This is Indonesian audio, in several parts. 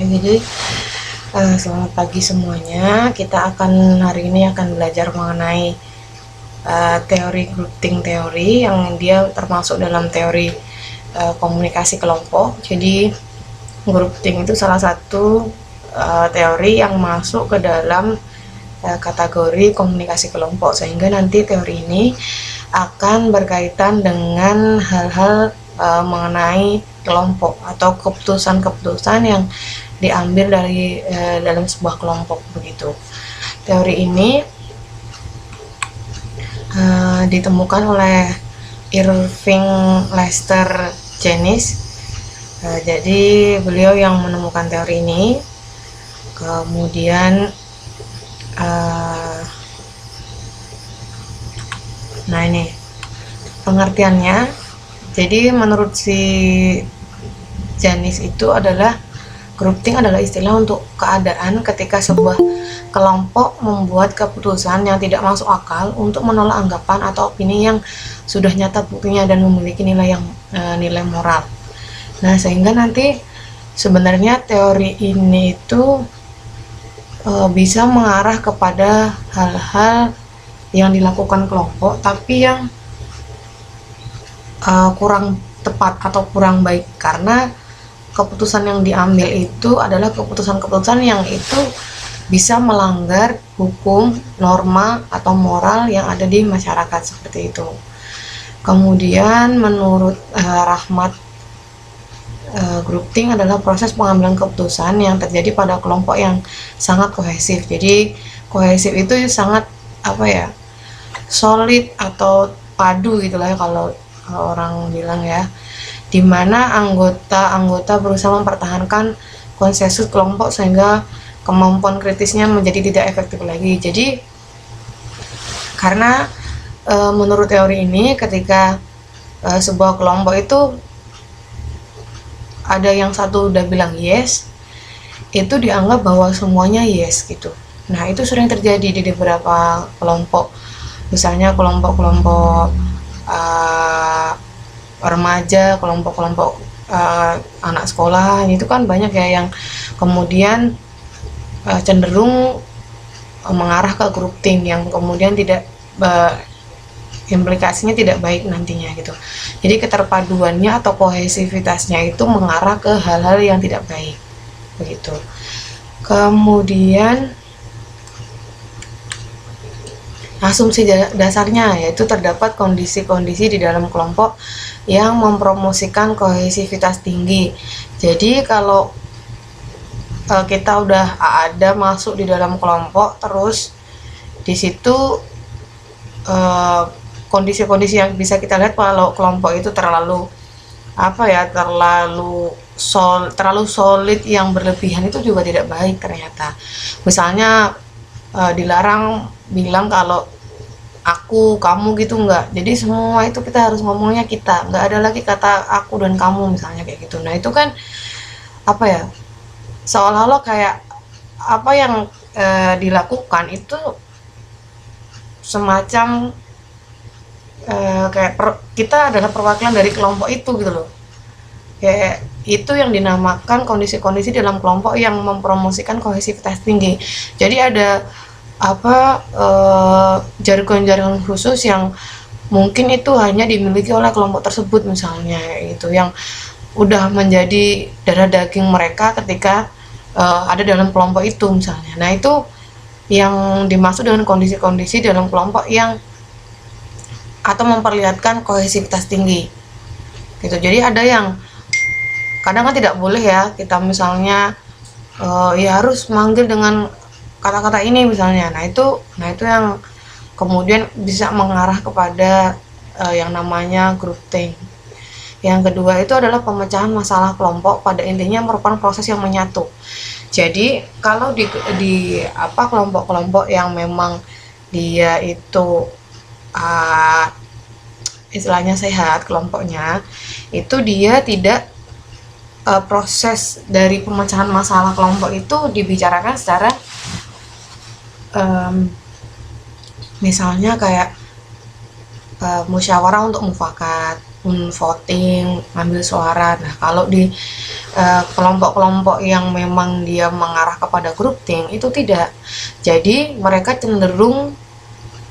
Jadi selamat pagi semuanya. Kita hari ini akan belajar mengenai teori grouping teori yang dia termasuk dalam teori komunikasi kelompok. Jadi grouping itu salah satu teori yang masuk ke dalam kategori komunikasi kelompok, sehingga nanti teori ini akan berkaitan dengan hal-hal mengenai kelompok atau keputusan-keputusan yang diambil dari dalam sebuah kelompok begitu. Teori ini ditemukan oleh Irving Lester Jennings. Jadi beliau yang menemukan teori ini. Kemudian nah ini pengertiannya. Jadi menurut si Jennings itu adalah grouping adalah istilah untuk keadaan ketika sebuah kelompok membuat keputusan yang tidak masuk akal untuk menolak anggapan atau opini yang sudah nyata buktinya dan memiliki nilai moral. Nah, sehingga nanti sebenarnya teori ini itu bisa mengarah kepada hal-hal yang dilakukan kelompok tapi yang kurang tepat atau kurang baik, karena keputusan yang diambil itu adalah keputusan-keputusan yang itu bisa melanggar hukum, norma, atau moral yang ada di masyarakat seperti itu. Kemudian menurut Rahmat, grouping adalah proses pengambilan keputusan yang terjadi pada kelompok yang sangat kohesif. Jadi kohesif itu sangat solid atau padu gitulah ya kalau orang bilang ya, dimana anggota-anggota berusaha mempertahankan konsensus kelompok sehingga kemampuan kritisnya menjadi tidak efektif lagi. Jadi karena menurut teori ini ketika sebuah kelompok itu ada yang satu udah bilang yes, itu dianggap bahwa semuanya yes gitu. Nah, itu sering terjadi di beberapa kelompok, misalnya kelompok-kelompok remaja, kelompok-kelompok anak sekolah, itu kan banyak ya yang kemudian cenderung mengarah ke grouping yang kemudian tidak implikasinya tidak baik nantinya gitu. Jadi keterpaduannya atau kohesivitasnya itu mengarah ke hal-hal yang tidak baik begitu. Kemudian asumsi dasarnya yaitu terdapat kondisi-kondisi di dalam kelompok yang mempromosikan kohesivitas tinggi. Jadi kalau kita udah ada masuk di dalam kelompok, terus di situ kondisi-kondisi yang bisa kita lihat kalau kelompok itu terlalu solid yang berlebihan itu juga tidak baik ternyata. Misalnya dilarang bilang kalau aku, kamu gitu, enggak. Jadi semua itu kita harus ngomongnya kita, enggak ada lagi kata aku dan kamu misalnya kayak gitu. Nah, itu kan seolah-olah kayak apa yang dilakukan itu semacam kita adalah perwakilan dari kelompok itu gitu loh. Kayak itu yang dinamakan kondisi-kondisi dalam kelompok yang mempromosikan kohesivitas tinggi. Jadi ada jargon-jargon khusus yang mungkin itu hanya dimiliki oleh kelompok tersebut misalnya, itu yang udah menjadi darah daging mereka ketika ada dalam kelompok itu misalnya. Nah, itu yang dimaksud dengan kondisi-kondisi dalam kelompok yang atau memperlihatkan kohesivitas tinggi gitu. Jadi ada yang kadang kan tidak boleh ya kita misalnya ya harus manggil dengan kata-kata ini misalnya. Nah itu yang kemudian bisa mengarah kepada yang namanya grouping. Yang kedua itu adalah pemecahan masalah kelompok, pada intinya merupakan proses yang menyatu. Jadi kalau di kelompok-kelompok yang memang dia itu istilahnya sehat kelompoknya, itu dia tidak proses dari pemecahan masalah kelompok itu dibicarakan secara misalnya kayak musyawarah untuk mufakat. voting, ngambil suara. Nah, kalau di kelompok-kelompok yang memang dia mengarah kepada groupthink itu tidak. Jadi mereka cenderung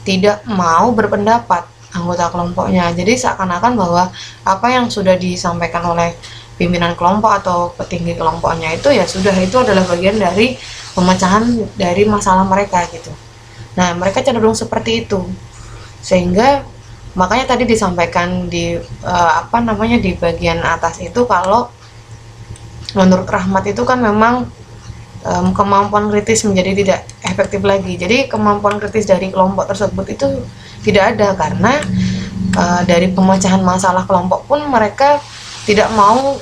tidak mau berpendapat anggota kelompoknya. Jadi seakan-akan bahwa apa yang sudah disampaikan oleh pimpinan kelompok atau petinggi kelompoknya itu ya sudah, itu adalah bagian dari pemecahan dari masalah mereka gitu. Nah, mereka cenderung seperti itu. Sehingga makanya tadi disampaikan di di bagian atas itu, kalau menurut Rahmat itu kan memang kemampuan kritis menjadi tidak efektif lagi. Jadi kemampuan kritis dari kelompok tersebut itu tidak ada, karena dari pemecahan masalah kelompok pun mereka tidak mau,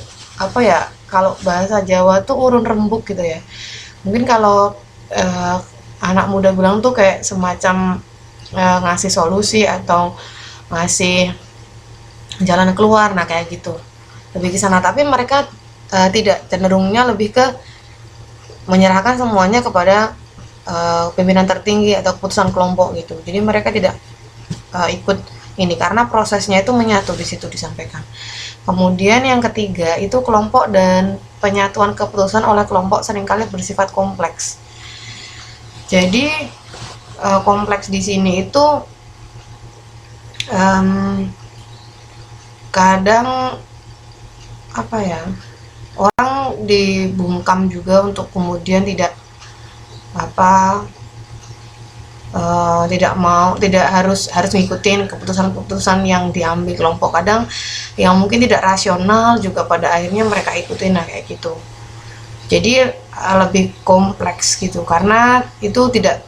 kalau bahasa Jawa tuh urun rembuk gitu ya. Mungkin kalau anak muda bilang tuh kayak semacam ngasih solusi atau ngasih jalan keluar, nah kayak gitu, lebih ke sana. Tapi mereka tidak, cenderungnya lebih ke menyerahkan semuanya kepada pimpinan tertinggi atau keputusan kelompok gitu. Jadi mereka tidak ikut ini, karena prosesnya itu menyatu di situ disampaikan. Kemudian yang ketiga itu kelompok dan penyatuan keputusan oleh kelompok seringkali bersifat kompleks. Jadi kompleks di sini itu kadang orang dibungkam juga untuk kemudian tidak harus ngikutin keputusan-keputusan yang diambil kelompok. Kadang yang mungkin tidak rasional juga pada akhirnya mereka ikutin, nah kayak gitu. Jadi lebih kompleks gitu, karena itu tidak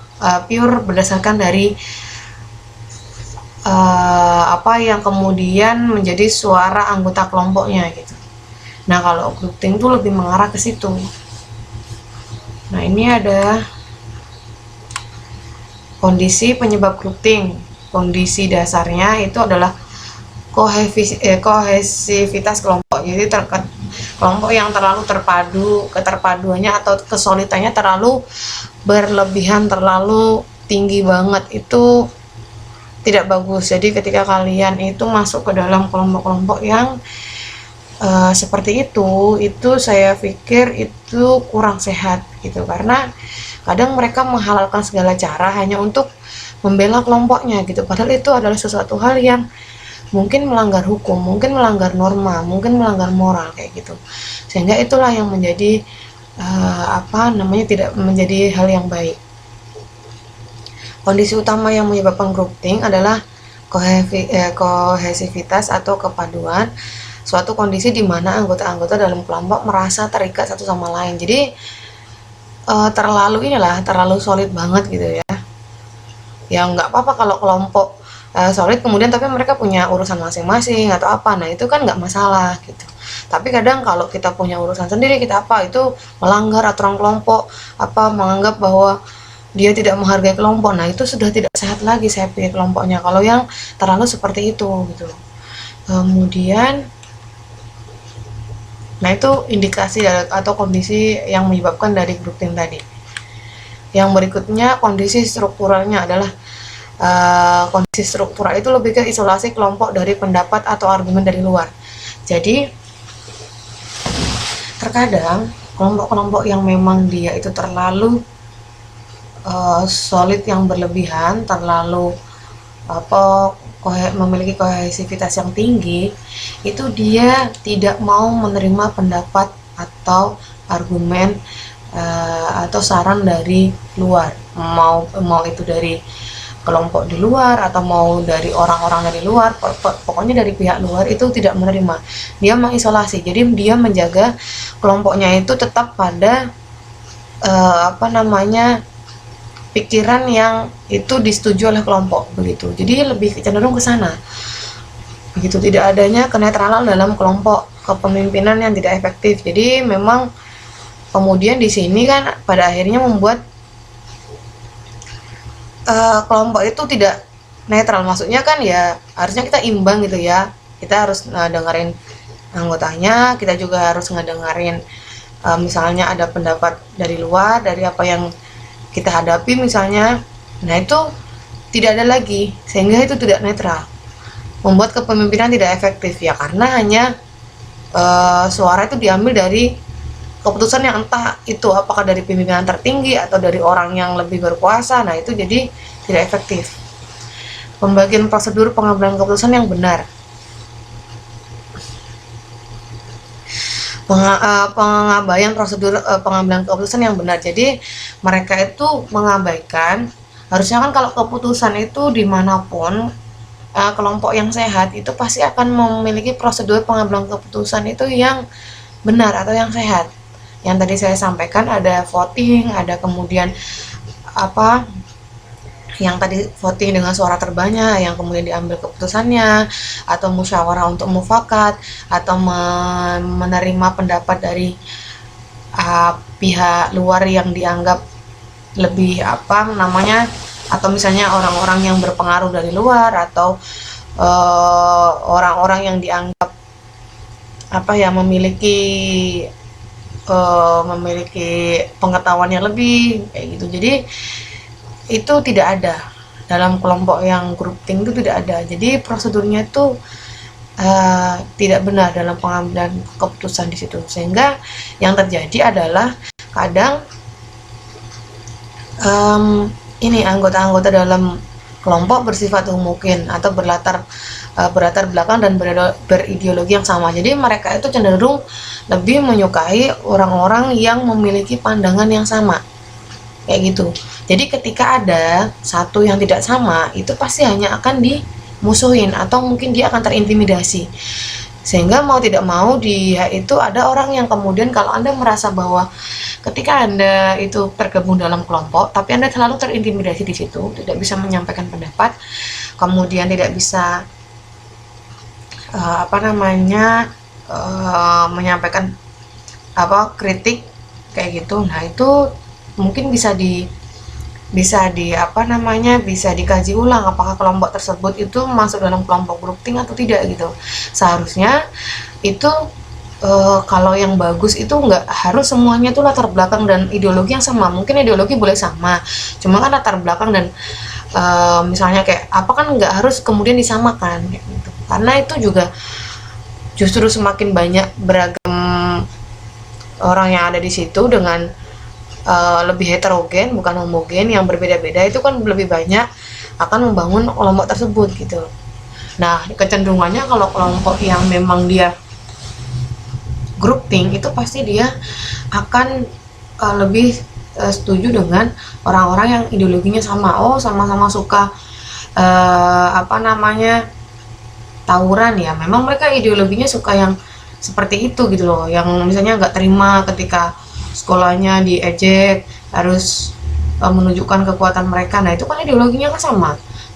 pure berdasarkan dari apa yang kemudian menjadi suara anggota kelompoknya gitu. Nah, kalau groupthink itu lebih mengarah ke situ. Nah, ini ada kondisi penyebab groupthink. Kondisi dasarnya itu adalah kohesivitas kelompok. Jadi kelompok yang terlalu terpadu, keterpaduannya atau kesulitannya terlalu berlebihan, terlalu tinggi banget, itu tidak bagus. Jadi ketika kalian itu masuk ke dalam kelompok-kelompok yang seperti itu saya pikir itu kurang sehat gitu, karena kadang mereka menghalalkan segala cara hanya untuk membela kelompoknya gitu, padahal itu adalah sesuatu hal yang mungkin melanggar hukum, mungkin melanggar norma, mungkin melanggar moral kayak gitu. Sehingga itulah yang menjadi tidak menjadi hal yang baik. Kondisi utama yang menyebabkan groupthink adalah kohesivitas atau kepaduan, suatu kondisi di mana anggota-anggota dalam kelompok merasa terikat satu sama lain. Jadi terlalu solid banget gitu ya. Ya nggak apa-apa kalau kelompok solid kemudian tapi mereka punya urusan masing-masing atau apa, nah itu kan nggak masalah gitu. Tapi kadang kalau kita punya urusan sendiri, kita itu melanggar aturan kelompok, menganggap bahwa dia tidak menghargai kelompok, nah itu sudah tidak sehat lagi saya pikir kelompoknya kalau yang terlalu seperti itu gitu. Kemudian nah itu indikasi atau kondisi yang menyebabkan dari groupthink tadi. Yang berikutnya kondisi strukturalnya adalah kondisi struktural itu lebih ke isolasi kelompok dari pendapat atau argumen dari luar. Jadi terkadang kelompok-kelompok yang memang dia itu terlalu solid yang berlebihan, terlalu memiliki kohesivitas yang tinggi, itu dia tidak mau menerima pendapat atau argumen atau saran dari luar, mau itu dari kelompok di luar atau mau dari orang-orang dari luar, pokoknya dari pihak luar itu tidak menerima. Dia mengisolasi, jadi dia menjaga kelompoknya itu tetap pada pikiran yang itu disetujui oleh kelompok begitu. Jadi lebih cenderung ke sana. Begitu, tidak adanya kenetralan dalam kelompok, kepemimpinan yang tidak efektif. Jadi memang kemudian di sini kan pada akhirnya membuat kelompok itu tidak netral. Maksudnya kan ya harusnya kita imbang gitu ya. Kita harus dengerin anggotanya, kita juga harus ngedengerin misalnya ada pendapat dari luar, dari apa yang kita hadapi misalnya, nah itu tidak ada lagi, sehingga itu tidak netral. membuat kepemimpinan tidak efektif ya, karena hanya suara itu diambil dari keputusan yang entah itu apakah dari pimpinan tertinggi atau dari orang yang lebih berkuasa. Nah itu jadi tidak efektif. Pembagian prosedur pengambilan keputusan yang benar. Pengabaian prosedur pengambilan keputusan yang benar. Jadi mereka itu mengabaikan, harusnya kan kalau keputusan itu dimanapun kelompok yang sehat itu pasti akan memiliki prosedur pengambilan keputusan itu yang benar atau yang sehat. Yang tadi saya sampaikan ada voting, ada kemudian apa yang tadi voting dengan suara terbanyak yang kemudian diambil keputusannya, atau musyawarah untuk mufakat, atau menerima pendapat dari pihak luar yang dianggap lebih atau misalnya orang-orang yang berpengaruh dari luar, atau orang-orang yang dianggap memiliki pengetahuan yang lebih kayak gitu. Jadi itu tidak ada dalam kelompok yang grouping, itu tidak ada. Jadi prosedurnya itu tidak benar dalam pengambilan keputusan di situ, sehingga yang terjadi adalah kadang anggota-anggota dalam kelompok bersifat homogen atau berlatar belakang dan berideologi yang sama. Jadi mereka itu cenderung lebih menyukai orang-orang yang memiliki pandangan yang sama kayak gitu. Jadi ketika ada satu yang tidak sama, itu pasti hanya akan dimusuhin atau mungkin dia akan terintimidasi. Sehingga mau tidak mau dia itu ada orang yang kemudian, kalau Anda merasa bahwa ketika Anda itu tergabung dalam kelompok tapi Anda selalu terintimidasi di situ, tidak bisa menyampaikan pendapat, kemudian tidak bisa menyampaikan kritik kayak gitu. Nah, itu mungkin bisa dikaji ulang apakah kelompok tersebut itu masuk dalam kelompok grouping atau tidak gitu. Seharusnya itu kalau yang bagus itu nggak harus semuanya tuh latar belakang dan ideologi yang sama. Mungkin ideologi boleh sama, cuma kan latar belakang dan misalnya kayak apa kan nggak harus kemudian disamakan gitu. Karena itu juga justru semakin banyak beragam orang yang ada di situ dengan lebih heterogen, bukan homogen, yang berbeda-beda, itu kan lebih banyak akan membangun kelompok tersebut gitu. Nah, kecenderungannya kalau kelompok yang memang dia grouping itu pasti dia akan lebih setuju dengan orang-orang yang ideologinya sama. Oh, sama-sama suka tawuran ya. Memang mereka ideologinya suka yang seperti itu gitu loh. Yang misalnya nggak terima ketika sekolahnya diejek, harus menunjukkan kekuatan mereka. Nah, itu kan ideologinya kan sama.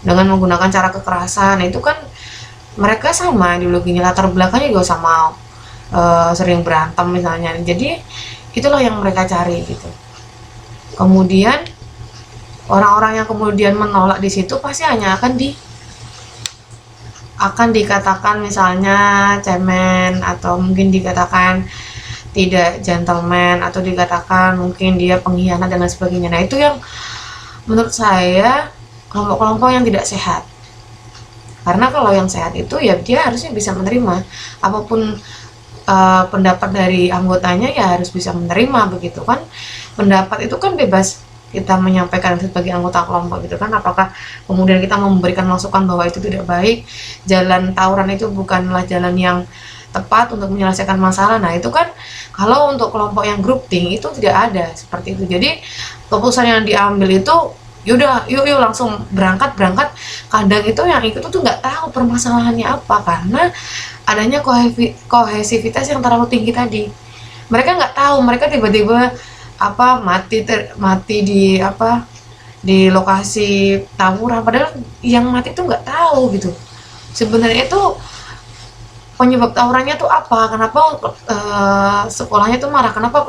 Dengan menggunakan cara kekerasan, itu kan mereka sama ideologinya, latar belakangnya juga sama, sering berantem misalnya. Jadi itulah yang mereka cari gitu. Kemudian orang-orang yang kemudian menolak di situ pasti hanya akan dikatakan misalnya cemen, atau mungkin dikatakan tidak gentleman, atau dikatakan mungkin dia pengkhianat dan lain sebagainya. Nah, itu yang menurut saya kelompok-kelompok yang tidak sehat. Karena kalau yang sehat itu ya dia harusnya bisa menerima apapun pendapat dari anggotanya, ya harus bisa menerima begitu kan. Pendapat itu kan bebas kita menyampaikan sebagai anggota kelompok gitu kan. Apakah kemudian kita memberikan masukan bahwa itu tidak baik, jalan tawuran itu bukanlah jalan yang tepat untuk menyelesaikan masalah. Nah, itu kan kalau untuk kelompok yang grouping itu tidak ada seperti itu. Jadi keputusan yang diambil itu yaudah yuk langsung berangkat. Kadang itu yang ikut tuh nggak tahu permasalahannya apa, karena adanya kohesivitas yang terlalu tinggi tadi. Mereka nggak tahu, mereka tiba-tiba mati di lokasi tawuran, padahal yang mati tuh nggak tahu gitu. Sebenarnya itu penyebab tawurannya tuh apa? Kenapa sekolahnya tuh marah? Kenapa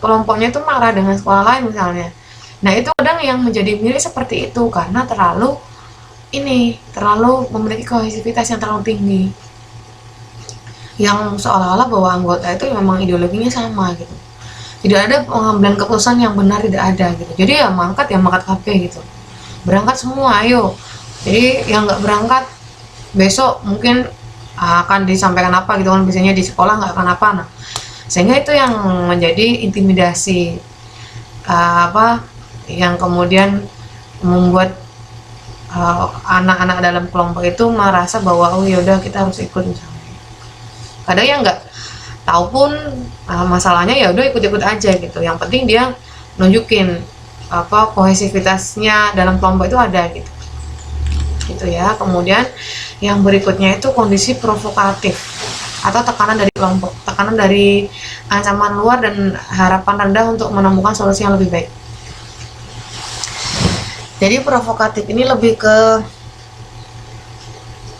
kelompoknya tuh marah dengan sekolah lain misalnya? Nah, itu kadang yang menjadi miris seperti itu karena terlalu memiliki kohesivitas yang terlalu tinggi, yang seolah-olah bahwa anggota itu memang ideologinya sama gitu. Tidak ada pengambilan keputusan yang benar, tidak ada gitu. Jadi ya mangkat KB gitu. Berangkat semua, ayo. Jadi yang nggak berangkat besok mungkin akan disampaikan apa gitu kan, biasanya di sekolah nggak akan apa. Nah, sehingga itu yang menjadi intimidasi, apa yang kemudian membuat anak-anak dalam kelompok itu merasa bahwa oh yaudah kita harus ikut misalnya. Kadang yang nggak tahu pun masalahnya, ya udah ikut-ikut aja gitu. Yang penting dia nunjukin apa kohesivitasnya dalam kelompok itu ada gitu. Gitu ya. Kemudian yang berikutnya itu kondisi provokatif atau tekanan dari kelompok, tekanan dari ancaman luar dan harapan rendah untuk menemukan solusi yang lebih baik. Jadi provokatif ini lebih ke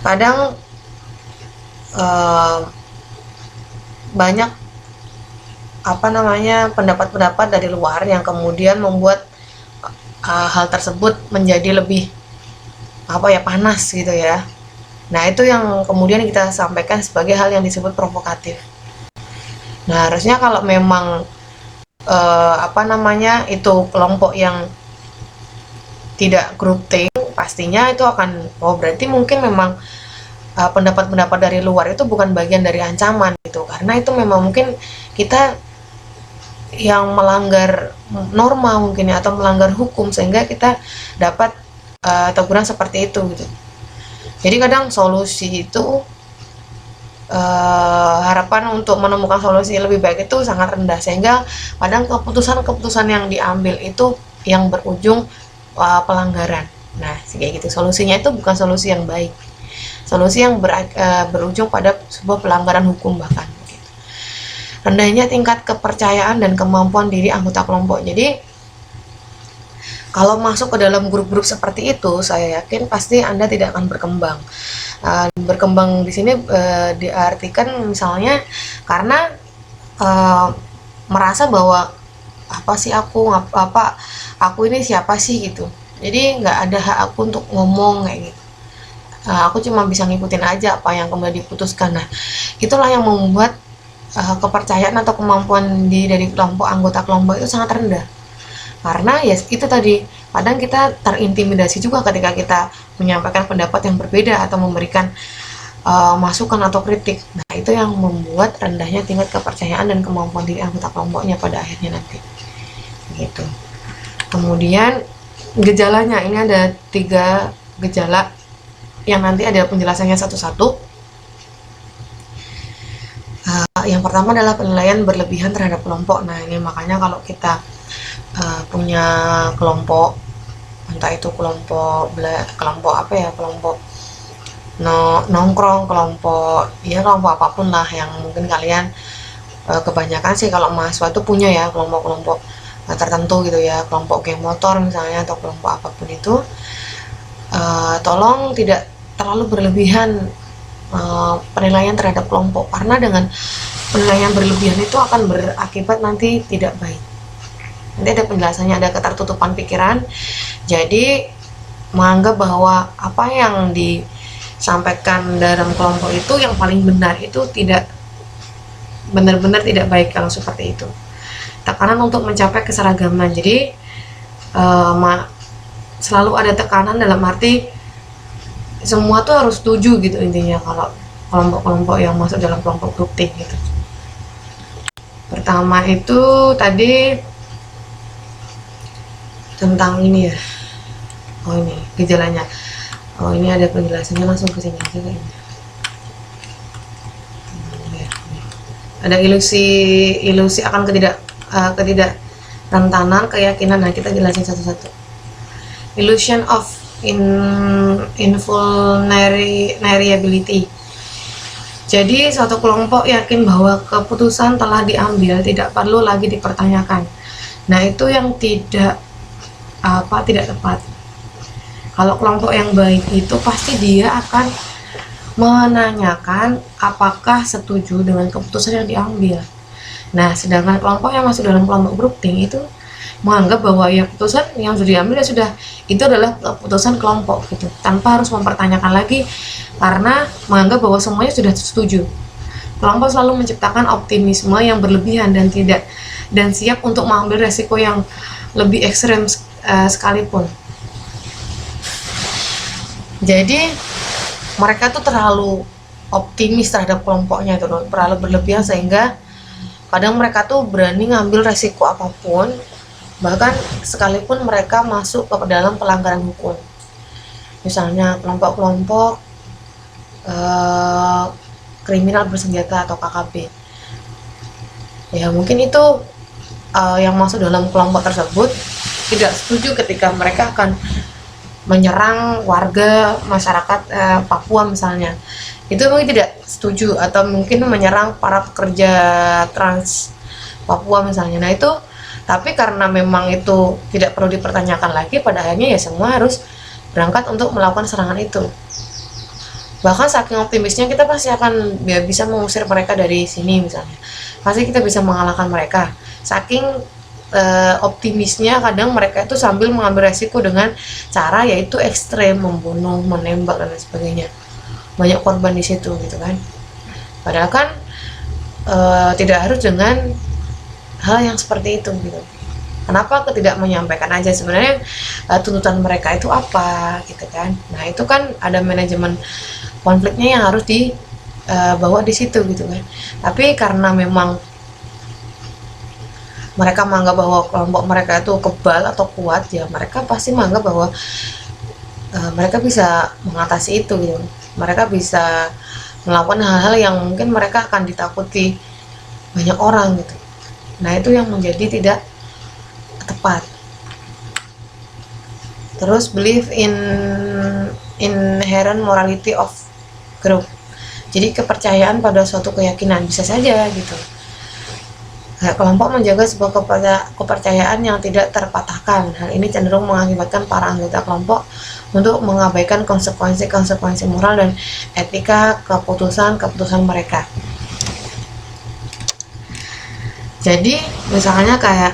kadang banyak apa namanya pendapat-pendapat dari luar yang kemudian membuat hal tersebut menjadi lebih apa ya, panas gitu ya. Nah, itu yang kemudian kita sampaikan sebagai hal yang disebut provokatif. Nah, harusnya kalau memang apa namanya itu kelompok yang tidak groupthink, pastinya itu akan berarti mungkin memang pendapat-pendapat dari luar itu bukan bagian dari ancaman gitu, karena itu memang mungkin kita yang melanggar norma mungkin ya, atau melanggar hukum sehingga kita dapat teguran seperti itu gitu. Jadi kadang solusi itu harapan untuk menemukan solusi lebih baik itu sangat rendah, sehingga kadang keputusan-keputusan yang diambil itu yang berujung pelanggaran. Nah, kayak gitu. Solusinya itu bukan solusi yang baik. Solusi yang berujung pada sebuah pelanggaran hukum bahkan. Gitu. Rendahnya tingkat kepercayaan dan kemampuan diri anggota kelompok. Jadi kalau masuk ke dalam grup-grup seperti itu, saya yakin pasti Anda tidak akan berkembang. Berkembang di sini diartikan misalnya karena merasa bahwa apa sih aku ini siapa sih gitu. Jadi nggak ada hak aku untuk ngomong kayak gitu. Aku cuma bisa ngikutin aja apa yang kemudian diputuskan. Nah, itulah yang membuat kepercayaan atau kemampuan dari kelompok anggota kelompok itu sangat rendah. Karena ya itu tadi, kadang kita terintimidasi juga ketika kita menyampaikan pendapat yang berbeda atau memberikan masukan atau kritik. Nah, itu yang membuat rendahnya tingkat kepercayaan dan kemampuan diri anggota kelompoknya pada akhirnya nanti. Gitu. Kemudian gejalanya, ini ada 3 gejala yang nanti ada penjelasannya satu-satu. Yang pertama adalah penilaian berlebihan terhadap kelompok. Nah, ini makanya kalau kita punya kelompok, entah itu kelompok apa ya, kelompok nongkrong, kelompok apapun lah yang mungkin kalian kebanyakan sih kalau mahasiswa itu punya ya kelompok-kelompok tertentu gitu ya, kelompok geng motor misalnya atau kelompok apapun itu, tolong tidak terlalu berlebihan penilaian terhadap kelompok, karena dengan penilaian berlebihan itu akan berakibat nanti tidak baik. Nanti ada penjelasannya, ada ketertutupan pikiran. Jadi menganggap bahwa apa yang disampaikan dalam kelompok itu yang paling benar, itu tidak benar-benar tidak baik kalau seperti itu. Tekanan untuk mencapai keseragaman. Jadi selalu ada tekanan dalam arti semua tuh harus setuju gitu intinya kalau kelompok-kelompok yang masuk dalam kelompok groupthink gitu. Pertama itu tadi tentang ini ya. Oh, ini gejalanya. Oh, ini ada penjelasannya, langsung ke sini aja kayaknya. Ada ilusi akan ketidakrentanan keyakinan. Nah, kita jelasin satu-satu. Illusion of invulnerability. Jadi suatu kelompok yakin bahwa keputusan telah diambil, tidak perlu lagi dipertanyakan. Nah, itu yang tidak tepat. Kalau kelompok yang baik itu pasti dia akan menanyakan apakah setuju dengan keputusan yang diambil. Nah, sedangkan kelompok yang masuk dalam kelompok groupthink itu menganggap bahwa ya keputusan yang sudah diambil ya sudah, itu adalah keputusan kelompok gitu, tanpa harus mempertanyakan lagi, karena menganggap bahwa semuanya sudah setuju. Kelompok selalu menciptakan optimisme yang berlebihan dan siap untuk mengambil resiko yang lebih ekstrem sekalipun. Jadi mereka tuh terlalu optimis terhadap kelompoknya itu loh, terlalu berlebihan sehingga kadang mereka tuh berani ngambil resiko apapun, bahkan sekalipun mereka masuk ke dalam pelanggaran hukum. Misalnya kelompok-kelompok eh, kriminal bersenjata atau KKB. Ya mungkin itu yang masuk dalam kelompok tersebut tidak setuju ketika mereka akan menyerang warga masyarakat Papua misalnya. Itu mungkin tidak setuju, atau mungkin menyerang para pekerja trans Papua misalnya. Nah itu, tapi karena memang itu tidak perlu dipertanyakan lagi, pada akhirnya ya semua harus berangkat untuk melakukan serangan itu. Bahkan saking optimisnya kita pasti akan bisa mengusir mereka dari sini misalnya, pasti kita bisa mengalahkan mereka. Saking optimisnya kadang mereka itu sambil mengambil resiko dengan cara yaitu ekstrem, membunuh, menembak dan lain sebagainya. Banyak korban di situ gitu kan. Padahal kan tidak harus dengan hal yang seperti itu gitu. Kenapa tidak menyampaikan aja sebenarnya tuntutan mereka itu apa gitu kan. Nah itu kan ada manajemen konfliknya yang harus dibawa di situ gitu kan. Tapi karena memang mereka menganggap bahwa kelompok mereka itu kebal atau kuat, ya mereka pasti menganggap bahwa mereka bisa mengatasi itu gitu. Mereka bisa melakukan hal-hal yang mungkin mereka akan ditakuti banyak orang gitu. Nah itu yang menjadi tidak tepat. Terus believe in inherent morality of group. Jadi kepercayaan pada suatu keyakinan, bisa saja gitu. Kelompok menjaga sebuah kepercayaan yang tidak terpatahkan. Hal ini cenderung mengakibatkan para anggota kelompok untuk mengabaikan konsekuensi-konsekuensi moral dan etika keputusan-keputusan mereka. Jadi misalnya kayak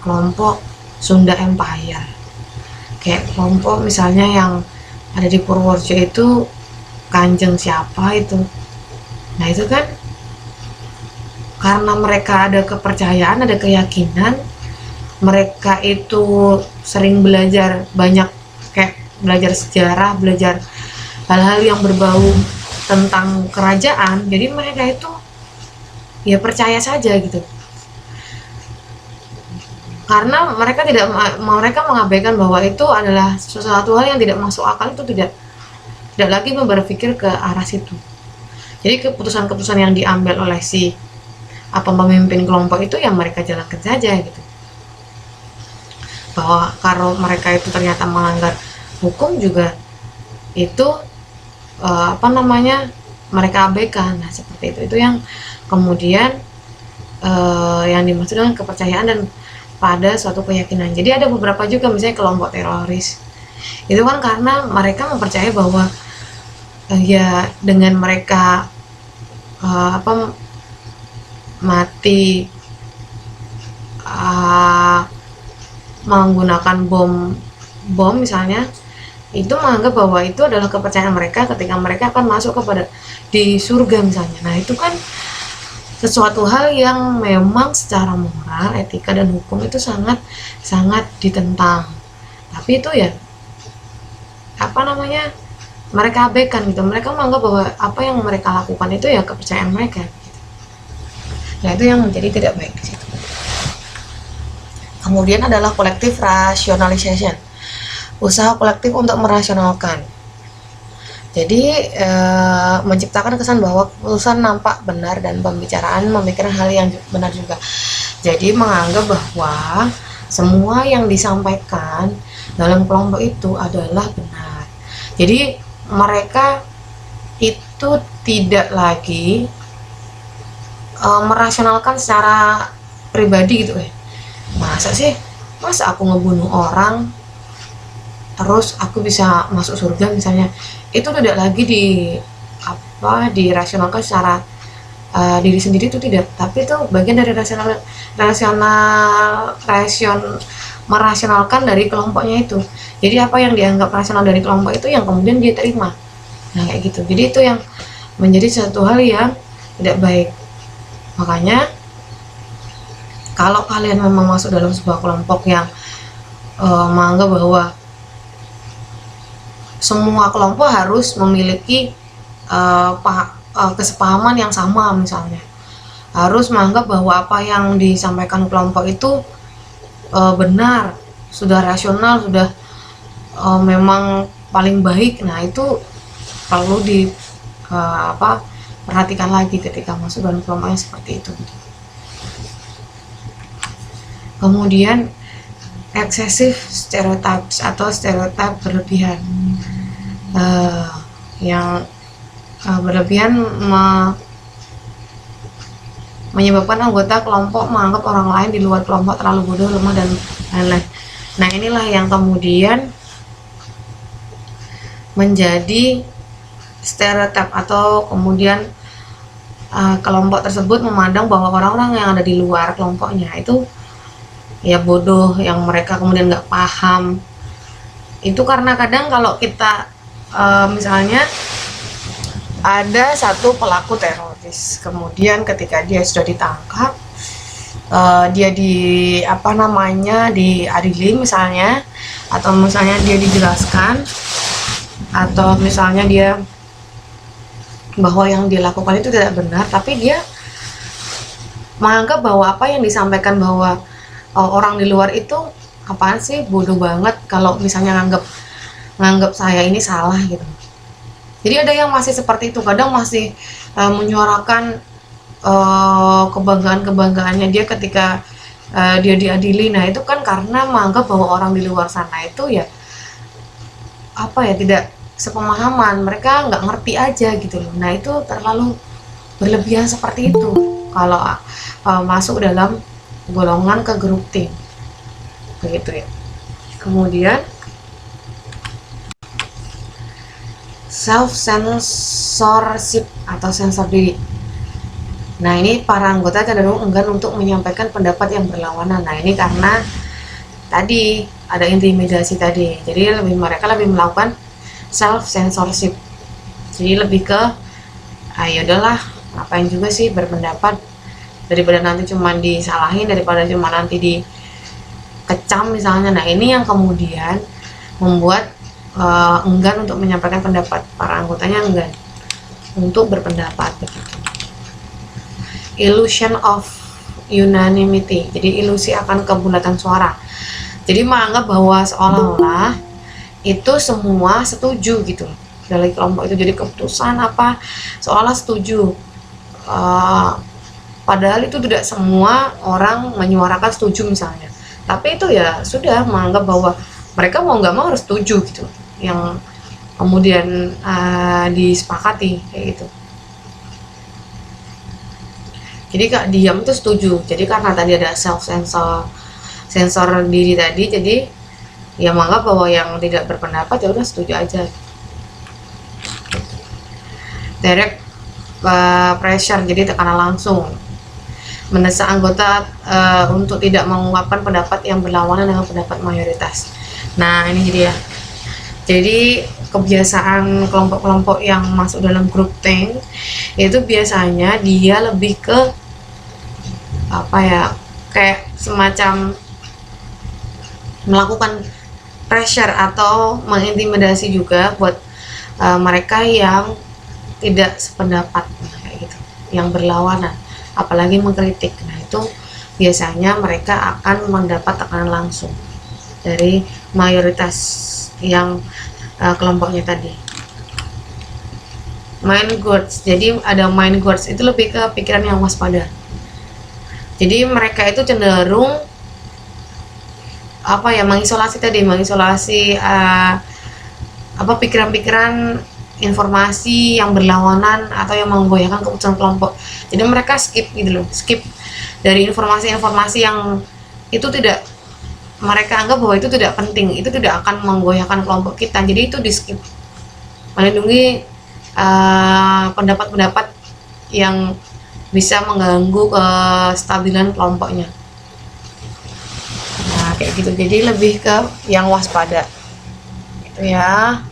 kelompok Sunda Empire, kayak kelompok misalnya yang ada di Purworejo itu Kanjeng siapa itu. Nah itu kan karena mereka ada kepercayaan, ada keyakinan, mereka itu sering belajar banyak, kayak belajar sejarah, belajar hal-hal yang berbau tentang kerajaan. Jadi mereka itu ya percaya saja gitu. Karena mereka mengabaikan bahwa itu adalah sesuatu hal yang tidak masuk akal, itu tidak lagi berpikir ke arah situ. Jadi keputusan-keputusan yang diambil oleh si pemimpin kelompok itu yang mereka jalankan saja gitu. Bahwa kalau mereka itu ternyata melanggar hukum juga itu mereka abaikan. Nah seperti itu yang kemudian yang dimaksud dengan kepercayaan dan pada suatu keyakinan. Jadi ada beberapa juga misalnya kelompok teroris itu kan karena mereka mempercayai bahwa ya dengan mereka mati menggunakan bom misalnya, itu menganggap bahwa itu adalah kepercayaan mereka ketika mereka akan masuk kepada di surga misalnya. Nah itu kan sesuatu hal yang memang secara moral, etika dan hukum itu sangat ditentang. Tapi itu ya mereka abaikan gitu. Mereka menganggap bahwa apa yang mereka lakukan itu ya kepercayaan mereka. Nah itu yang menjadi tidak baik di situ. Kemudian adalah collective rationalization, usaha kolektif untuk merasionalkan. Jadi menciptakan kesan bahwa keputusan nampak benar dan pembicaraan memikirkan hal yang benar juga. Jadi menganggap bahwa semua yang disampaikan dalam kelompok itu adalah benar. Jadi mereka itu tidak lagi merasionalkan secara pribadi gitu. Masa aku ngebunuh orang terus aku bisa masuk surga misalnya, itu tidak lagi dirasionalkan secara diri sendiri, itu tidak, tapi itu bagian dari merasionalkan dari kelompoknya itu. Jadi apa yang dianggap rasional dari kelompok itu yang kemudian dia terima. Nah kayak gitu. Jadi itu yang menjadi satu hal yang tidak baik. Makanya kalau kalian memang masuk dalam sebuah kelompok yang menganggap bahwa semua kelompok harus memiliki kesepahaman yang sama. Misalnya harus menganggap bahwa apa yang disampaikan kelompok itu benar, sudah rasional, sudah memang paling baik. Nah itu perlu perhatikan lagi ketika masuk dalam kelompoknya seperti itu. Kemudian excessive stereotypes atau stereotip berlebihan, yang berlebihan menyebabkan anggota kelompok menganggap orang lain di luar kelompok terlalu bodoh, lemah, dan lain-lain. Nah inilah yang kemudian menjadi stereotip, atau kemudian kelompok tersebut memandang bahwa orang-orang yang ada di luar kelompoknya itu ya bodoh, yang mereka kemudian nggak paham. Itu karena kadang kalau kita misalnya ada satu pelaku teroris, kemudian ketika dia sudah ditangkap, dia diadili misalnya, atau misalnya dia dijelaskan, atau misalnya dia bahwa yang dilakukan itu tidak benar, tapi dia menganggap bahwa apa yang disampaikan bahwa orang di luar itu apaan sih, bodoh banget kalau misalnya nganggap saya ini salah gitu. Jadi ada yang masih seperti itu, kadang masih menyuarakan kebanggaannya dia ketika dia diadili. Nah itu kan karena menganggap bahwa orang di luar sana itu ya tidak sepemahaman, mereka nggak ngerti aja gitu loh. Nah itu terlalu berlebihan seperti itu kalau masuk dalam golongan ke grup tim, begitu ya. Kemudian self censorship atau sensor diri. Nah ini para anggota cenderung enggan untuk menyampaikan pendapat yang berlawanan. Nah ini karena tadi ada intimidasi tadi, jadi mereka lebih melakukan self censorship. Jadi lebih ke yaudahlah, ngapain juga sih berpendapat, daripada nanti cuma disalahin, daripada cuma nanti dikecam misalnya. Nah ini yang kemudian membuat enggan untuk menyampaikan pendapat, para anggotanya enggan untuk berpendapat, begitu. Illusion of unanimity, jadi ilusi akan kebulatan suara. Jadi menganggap bahwa seolah-olah itu semua setuju gitu dari kelompok itu, jadi keputusan seolah setuju, padahal itu tidak semua orang menyuarakan setuju misalnya. Tapi itu ya sudah menganggap bahwa mereka mau nggak mau harus setuju gitu, yang kemudian disepakati kayak gitu. Jadi Kak diam itu setuju. Jadi karena tadi ada sensor diri tadi, jadi ya menganggap bahwa yang tidak berpendapat ya udah setuju aja. Direct pressure, jadi tekanan langsung, mendesak anggota untuk tidak mengungkapkan pendapat yang berlawanan dengan pendapat mayoritas. Nah ini jadi kebiasaan kelompok-kelompok yang masuk dalam grup think itu biasanya dia lebih ke kayak semacam melakukan pressure atau mengintimidasi juga buat mereka yang tidak sependapat, kayak gitu, yang berlawanan, apalagi mengkritik. Nah itu biasanya mereka akan mendapat tekanan langsung dari mayoritas yang kelompoknya tadi. Mind guards, jadi ada mind guards itu lebih ke pikiran yang waspada. Jadi mereka itu cenderung mengisolasi pikiran-pikiran informasi yang berlawanan atau yang menggoyahkan keputusan kelompok. Jadi mereka skip dari informasi-informasi yang itu tidak, mereka anggap bahwa itu tidak penting, itu tidak akan menggoyahkan kelompok kita, jadi itu di skip, melindungi pendapat-pendapat yang bisa mengganggu kestabilan kelompoknya. Nah kayak gitu, jadi lebih ke yang waspada gitu ya.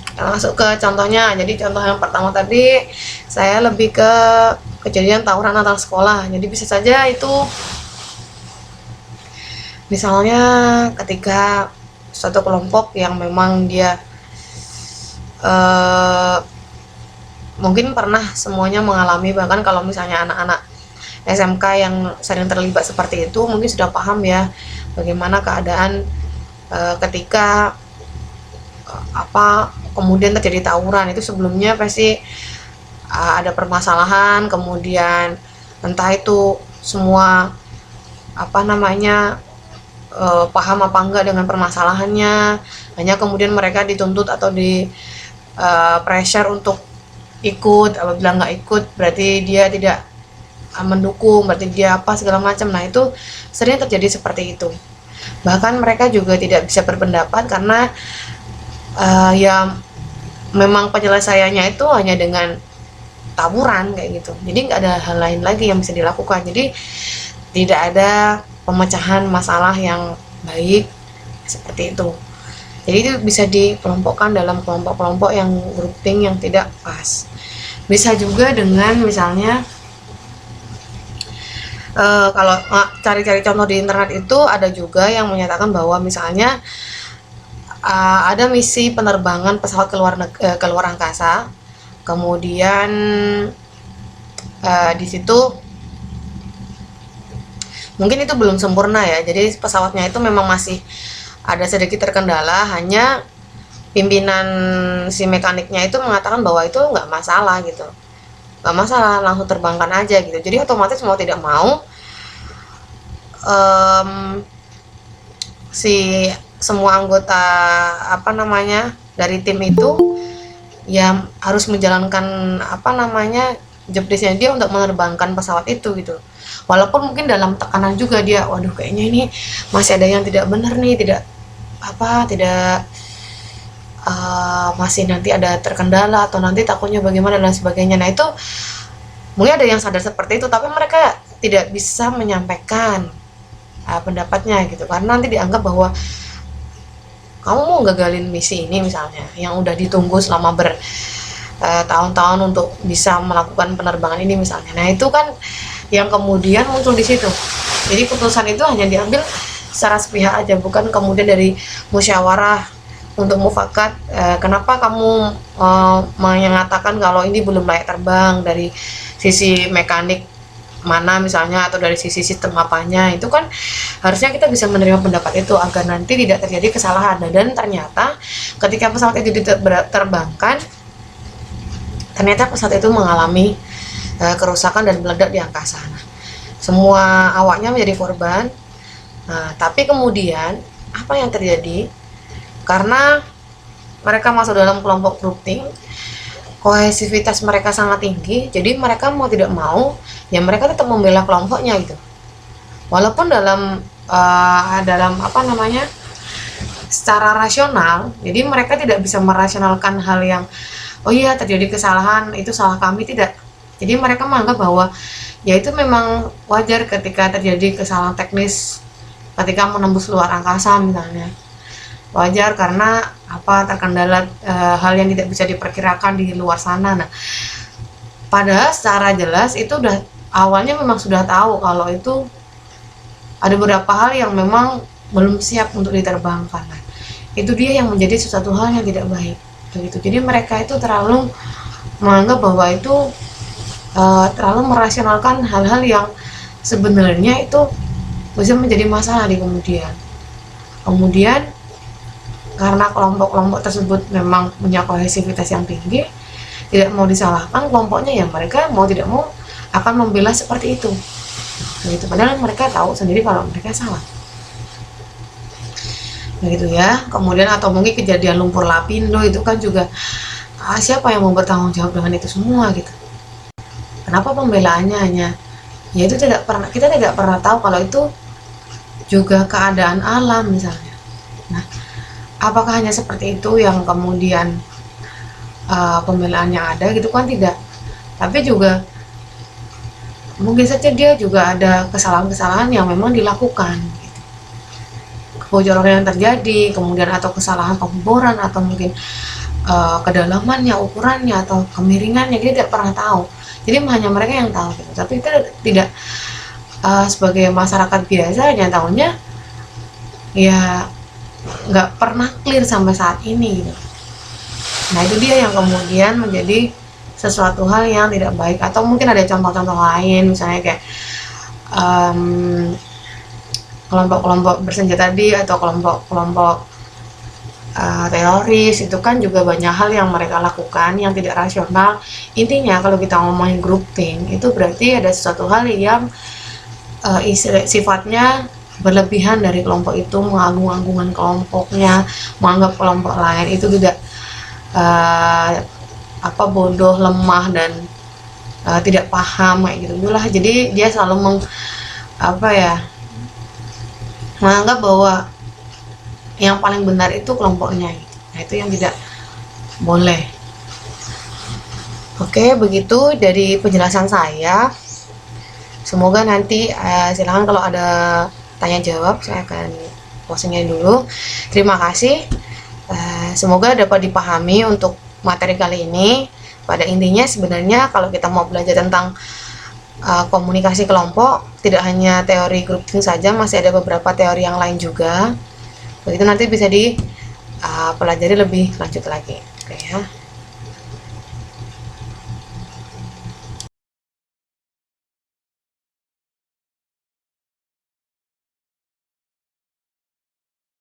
Kita masuk ke contohnya. Jadi contoh yang pertama tadi saya lebih ke kejadian tawuran antar sekolah. Jadi bisa saja itu misalnya ketika suatu kelompok yang memang dia eh, mungkin pernah semuanya mengalami, bahkan kalau misalnya anak-anak SMK yang sering terlibat seperti itu mungkin sudah paham ya bagaimana keadaan ketika kemudian terjadi tawuran. Itu sebelumnya pasti ada permasalahan, kemudian entah itu semua paham apa enggak dengan permasalahannya, hanya kemudian mereka dituntut atau di pressure untuk ikut. Apabila nggak ikut berarti dia tidak mendukung, berarti dia segala macam. Nah, itu sering terjadi seperti itu. Bahkan mereka juga tidak bisa berpendapat karena ya memang penyelesaiannya itu hanya dengan tawuran kayak gitu. Jadi nggak ada hal lain lagi yang bisa dilakukan. Jadi tidak ada pemecahan masalah yang baik seperti itu. Jadi itu bisa dikelompokkan dalam kelompok-kelompok yang grouping yang tidak pas. Bisa juga dengan misalnya kalau cari-cari contoh di internet itu ada juga yang menyatakan bahwa misalnya ada misi penerbangan pesawat ke luar angkasa, kemudian di situ mungkin itu belum sempurna ya, jadi pesawatnya itu memang masih ada sedikit terkendala, hanya pimpinan si mekaniknya itu mengatakan bahwa itu nggak masalah gitu, nggak masalah, langsung terbangkan aja gitu. Jadi otomatis mau tidak mau si semua anggota dari tim itu ya harus menjalankan job desknya dia untuk menerbangkan pesawat itu gitu. Walaupun mungkin dalam tekanan juga dia, waduh kayaknya ini masih ada yang tidak benar nih, masih nanti ada terkendala atau nanti takutnya bagaimana dan sebagainya. Nah, itu mungkin ada yang sadar seperti itu, tapi mereka tidak bisa menyampaikan pendapatnya gitu, karena nanti dianggap bahwa kamu mau gagalin misi ini misalnya yang udah ditunggu selama tahun-tahun untuk bisa melakukan penerbangan ini misalnya. Nah, itu kan yang kemudian muncul di situ. Jadi keputusan itu hanya diambil secara sepihak aja, bukan kemudian dari musyawarah untuk mufakat. Kenapa kamu mengatakan kalau ini belum layak terbang dari sisi mekanik mana misalnya, atau dari sisi sistem apanya. Itu kan harusnya kita bisa menerima pendapat itu agar nanti tidak terjadi kesalahan. Dan ternyata ketika pesawat itu diterbangkan, ternyata pesawat itu mengalami kerusakan dan meledak di angkasa. Nah, semua awaknya menjadi korban. Nah, tapi kemudian apa yang terjadi? Karena mereka masuk dalam kelompok grouping, kohesivitas mereka sangat tinggi, jadi mereka mau tidak mau ya mereka tetap membela kelompoknya gitu. Walaupun dalam secara rasional, jadi mereka tidak bisa merasionalkan hal yang oh iya terjadi kesalahan itu salah kami, tidak. Jadi mereka menganggap bahwa ya itu memang wajar ketika terjadi kesalahan teknis ketika menembus luar angkasa misalnya. Wajar karena terkendala hal yang tidak bisa diperkirakan di luar sana. Nah, padahal secara jelas itu udah awalnya memang sudah tahu kalau itu ada beberapa hal yang memang belum siap untuk diterbangkan. Nah, itu dia yang menjadi sesuatu hal yang tidak baik begitu. Jadi mereka itu terlalu menganggap bahwa itu terlalu merasionalkan hal-hal yang sebenarnya itu bisa menjadi masalah di kemudian karena kelompok-kelompok tersebut memang punya kohesivitas yang tinggi, tidak mau disalahkan kelompoknya, ya mereka mau tidak mau akan membela seperti itu begitu, padahal mereka tahu sendiri kalau mereka salah begitu ya. Kemudian atau mungkin kejadian lumpur lapindo itu kan juga siapa yang mau bertanggung jawab dengan itu semua gitu. Kenapa pembelaannya hanya ya itu kita tidak pernah tahu kalau itu juga keadaan alam misalnya. Nah, apakah hanya seperti itu yang kemudian pembelaannya ada gitu kan, tidak. Tapi juga mungkin saja dia juga ada kesalahan-kesalahan yang memang dilakukan gitu. Kebocoran yang terjadi kemudian, atau kesalahan pemboran, atau mungkin kedalamannya, ukurannya, atau kemiringannya, kita tidak pernah tahu. Jadi hanya mereka yang tahu gitu. Tapi kita tidak sebagai masyarakat biasa hanya tahunya ya nggak pernah clear sampai saat ini gitu. Nah, itu dia yang kemudian menjadi sesuatu hal yang tidak baik. Atau mungkin ada contoh-contoh lain, misalnya kayak kelompok-kelompok bersenjata tadi, atau kelompok-kelompok teroris. Itu kan juga banyak hal yang mereka lakukan yang tidak rasional. Intinya kalau kita ngomongin grouping, itu berarti ada sesuatu hal yang sifatnya berlebihan dari kelompok itu, mengagung-agungkan kelompoknya, menganggap kelompok lain itu tidak bodoh, lemah, dan tidak paham kayak gitu itulah. Jadi dia selalu menganggap bahwa yang paling benar itu kelompoknya gitu. Nah, itu yang tidak boleh. Oke, begitu dari penjelasan saya. Semoga nanti silakan kalau ada tanya jawab, saya akan closingnya dulu. Terima kasih. Semoga dapat dipahami untuk materi kali ini. Pada intinya sebenarnya kalau kita mau belajar tentang komunikasi kelompok, tidak hanya teori grouping saja, masih ada beberapa teori yang lain juga. Begitu nanti bisa dipelajari lebih lanjut lagi. Oke ya.